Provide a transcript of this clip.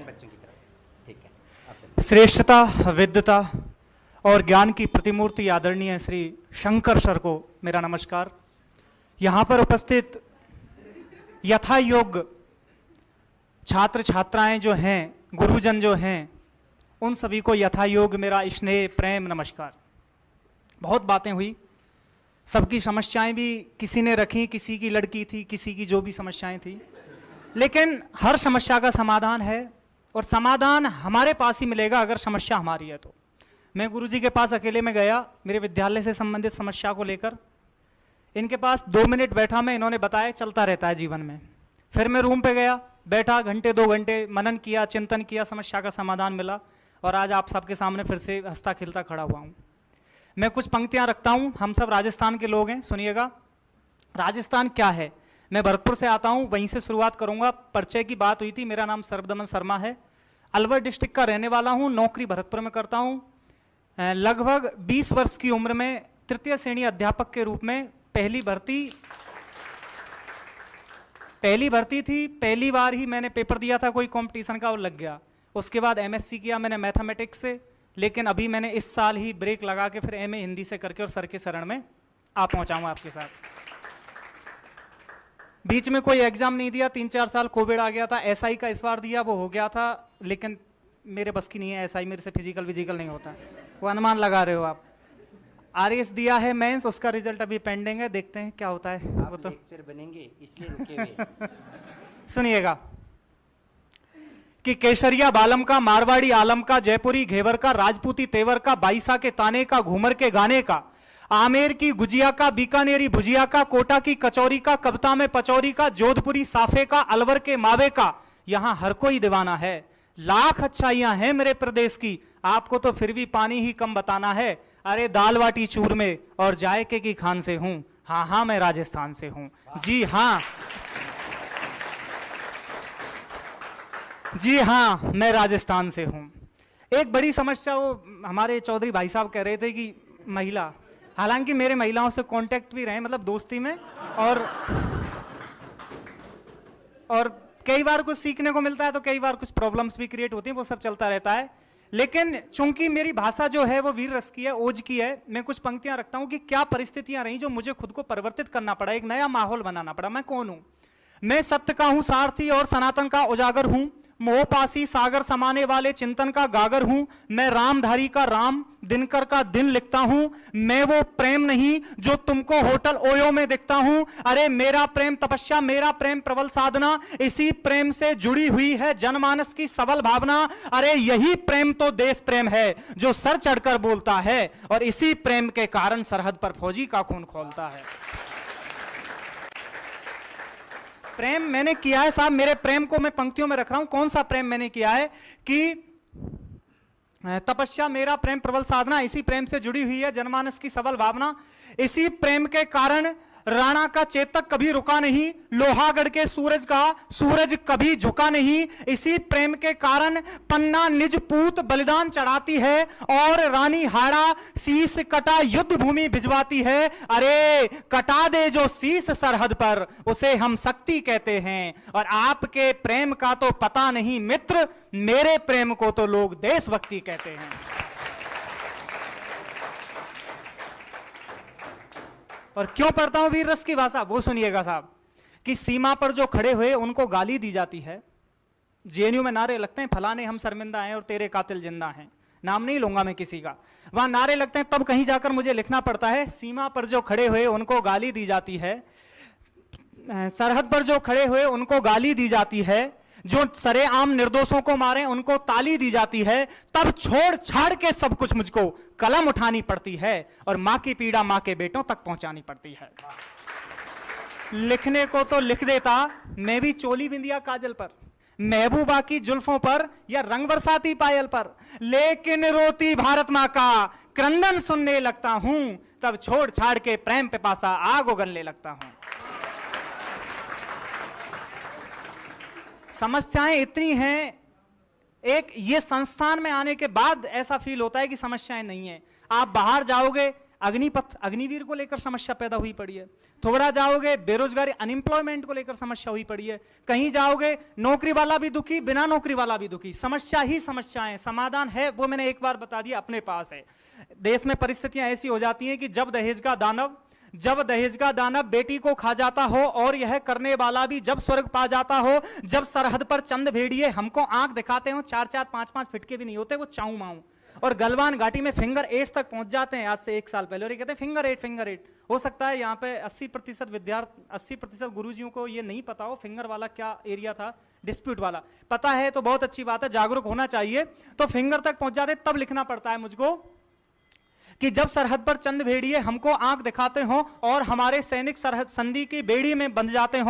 बच्चों की तरफ। ठीक है, आप चलिए। श्रेष्ठता, विद्वता और ज्ञान की प्रतिमूर्ति आदरणीय श्री शंकर सर को मेरा नमस्कार। यहाँ पर उपस्थित यथा योग्य छात्र छात्राएं जो हैं, गुरुजन जो हैं, उन सभी को यथा योग्य मेरा स्नेह, प्रेम, नमस्कार। बहुत बातें हुई, सबकी समस्याएं भी किसी ने रखी, किसी की लड़की थी, किसी की जो भी समस्याएं थी, लेकिन हर समस्या का समाधान है और समाधान हमारे पास ही मिलेगा अगर समस्या हमारी है तो। मैं गुरुजी के पास अकेले में गया मेरे विद्यालय से संबंधित समस्या को लेकर, इनके पास 2 मिनट बैठा मैं, इन्होंने बताया चलता रहता है जीवन में। फिर मैं रूम पे गया, बैठा घंटे 2 घंटे, मनन किया, चिंतन किया, समस्या का समाधान मिला और आज आप सबके सामने फिर से हंसता खिलता खड़ा हुआ हूँ। मैं कुछ पंक्तियाँ रखता हूँ, हम सब राजस्थान के लोग हैं, सुनिएगा। राजस्थान क्या है? मैं भरतपुर से आता हूँ, वहीं से शुरुआत करूँगा। परिचय की बात हुई थी, मेरा नाम सर्वदमन शर्मा है, अलवर डिस्ट्रिक्ट का रहने वाला हूँ, नौकरी भरतपुर में करता हूँ। लगभग 20 वर्ष की उम्र में तृतीय श्रेणी अध्यापक के रूप में पहली भर्ती थी। पहली बार ही मैंने पेपर दिया था कोई कंपटीशन का और लग गया। उसके बाद एमएससी किया मैंने मैथमेटिक्स से, लेकिन अभी मैंने इस साल ही ब्रेक लगा के फिर एमए हिंदी से करके और सर के शरण में आ पहुंचाऊंगा आपके साथ। बीच में कोई एग्जाम नहीं दिया, 3-4 साल कोविड आ गया था। एसआई का इस बार दिया, वो हो गया था, लेकिन मेरे बस की नहीं है एसआई, मेरे से फिजिकल नहीं होता, वो अनुमान लगा रहे हो आप। आरएस दिया है मेंस, उसका रिजल्ट अभी पेंडिंग है, देखते हैं क्या होता है। आप वो तो लेक्चर बनेंगे इसलिए रुके हुए। सुनिएगा कि केसरिया बालम का, मारवाड़ी आलम का, जयपुरी घेवर का, राजपूती तेवर का, बाईसा के ताने का, घूमर के गाने का, आमेर की गुजिया का, बीकानेरी भुजिया का, कोटा की कचौरी का, कविता में पचौरी का, जोधपुरी साफे का, अलवर के मावे का, यहां हर कोई दीवाना है। लाख अच्छाइयां हैं मेरे प्रदेश की, आपको तो फिर भी पानी ही कम बताना है। अरे दाल बाटी चूरमे और जायके की खान से हूं, हाँ मैं राजस्थान से हूं, जी हाँ मैं राजस्थान से हूं। एक बड़ी समस्या वो हमारे चौधरी भाई साहब कह रहे थे कि महिला, हालांकि मेरे महिलाओं से कांटेक्ट भी रहे, मतलब दोस्ती में, और कई बार कुछ सीखने को मिलता है तो कई बार कुछ प्रॉब्लम्स भी क्रिएट होती हैं, वो सब चलता रहता है। लेकिन चूंकि मेरी भाषा जो है वो वीर रस की है, ओज की है, मैं कुछ पंक्तियां रखता हूं कि क्या परिस्थितियां रही जो मुझे खुद को परिवर्तित करना पड़ा, एक नया माहौल बनाना पड़ा। मैं कौन हूं? मैं सत्य का हूं सारथी और सनातन का उजागर हूं, मोहपासी सागर समाने वाले चिंतन का गागर हूं। मैं रामधारी का राम, दिनकर का दिन लिखता हूं। मैं वो प्रेम नहीं जो तुमको होटल ओयो में दिखता हूं। अरे मेरा प्रेम तपस्या, मेरा प्रेम प्रबल साधना, इसी प्रेम से जुड़ी हुई है जनमानस की सबल भावना। अरे यही प्रेम तो देश प्रेम है जो सर चढ़कर बोलता है, और इसी प्रेम के कारण सरहद पर फौजी का खून खौलता है। प्रेम मैंने किया है साहब, मेरे प्रेम को मैं पंक्तियों में रख रहा हूं। कौन सा प्रेम मैंने किया है कि तपस्या, मेरा प्रेम प्रबल साधना, इसी प्रेम से जुड़ी हुई है जनमानस की सबल भावना। इसी प्रेम के कारण राणा का चेतक कभी रुका नहीं, लोहागढ़ के सूरज कभी झुका नहीं। इसी प्रेम के कारण पन्ना निज पूत बलिदान चढ़ाती है और रानी हाड़ा शीश कटा युद्ध भूमि भिजवाती है। अरे कटा दे जो शीश सरहद पर, उसे हम शक्ति कहते हैं। और आपके प्रेम का तो पता नहीं मित्र, मेरे प्रेम को तो लोग देशभक्ति कहते हैं। और क्यों पढ़ता हूं वीर रस की भाषा, वो सुनिएगा साहब। कि सीमा पर जो खड़े हुए उनको गाली दी जाती है, जेएनयू में नारे लगते हैं, फलाने हम शर्मिंदा हैं और तेरे कातिल जिंदा हैं, नाम नहीं लूंगा मैं किसी का, वहां नारे लगते हैं, तब कहीं जाकर मुझे लिखना पड़ता है, सीमा पर जो खड़े हुए उनको गाली दी जाती है, सरहद पर जो खड़े हुए उनको गाली दी जाती है, जो सरेआम निर्दोषों को मारे उनको ताली दी जाती है, तब छोड़ छाड़ के सब कुछ मुझको कलम उठानी पड़ती है और मां की पीड़ा मां के बेटों तक पहुंचानी पड़ती है। लिखने को तो लिख देता मैं भी चोली बिंदिया काजल पर, महबूबा की जुल्फों पर या रंग बरसाती पायल पर, लेकिन रोती भारत मां का क्रंदन सुनने लगता हूं, तब छोड़ छाड़ के प्रेम पे पासा आग उगलने लगता हूं। समस्याएं इतनी हैं, एक ये संस्थान में आने के बाद ऐसा फील होता है कि समस्याएं नहीं है। आप बाहर जाओगे, अग्निपथ अग्निवीर को लेकर समस्या पैदा हुई पड़ी है। थोड़ा जाओगे बेरोजगारी अनएम्प्लॉयमेंट को लेकर समस्या हुई पड़ी है। कहीं जाओगे नौकरी वाला भी दुखी, बिना नौकरी वाला भी दुखी, समस्या ही समस्याएं। समाधान है वो मैंने एक बार बता दिया, अपने पास है। देश में परिस्थितियां ऐसी हो जाती हैं कि जब दहेज का दानव बेटी को खा जाता हो और यह करने वाला भी जब स्वर्ग पा जाता हो, जब सरहद पर चंद भेड़िए हमको आंख दिखाते हो, 4-4 5-5 फीट के भी नहीं होते, वो चाऊ माऊ, और गलवान घाटी में फिंगर 8 तक पहुंच जाते हैं आज से 1 साल पहले, और ये कहते हैं फिंगर 8। हो सकता है यहाँ पे 80% गुरुजियों को ये नहीं पता हो फिंगर वाला क्या एरिया था, डिस्प्यूट वाला। पता है तो बहुत अच्छी बात है, जागरूक होना चाहिए। तो फिंगर तक पहुंच जाते, तब लिखना पड़ता है मुझको कि जब सरहद पर चंद भेड़िए हमको आंख दिखाते हो और हमारे सैनिक सरहद संधि की बेड़ी में बंध जाते हो,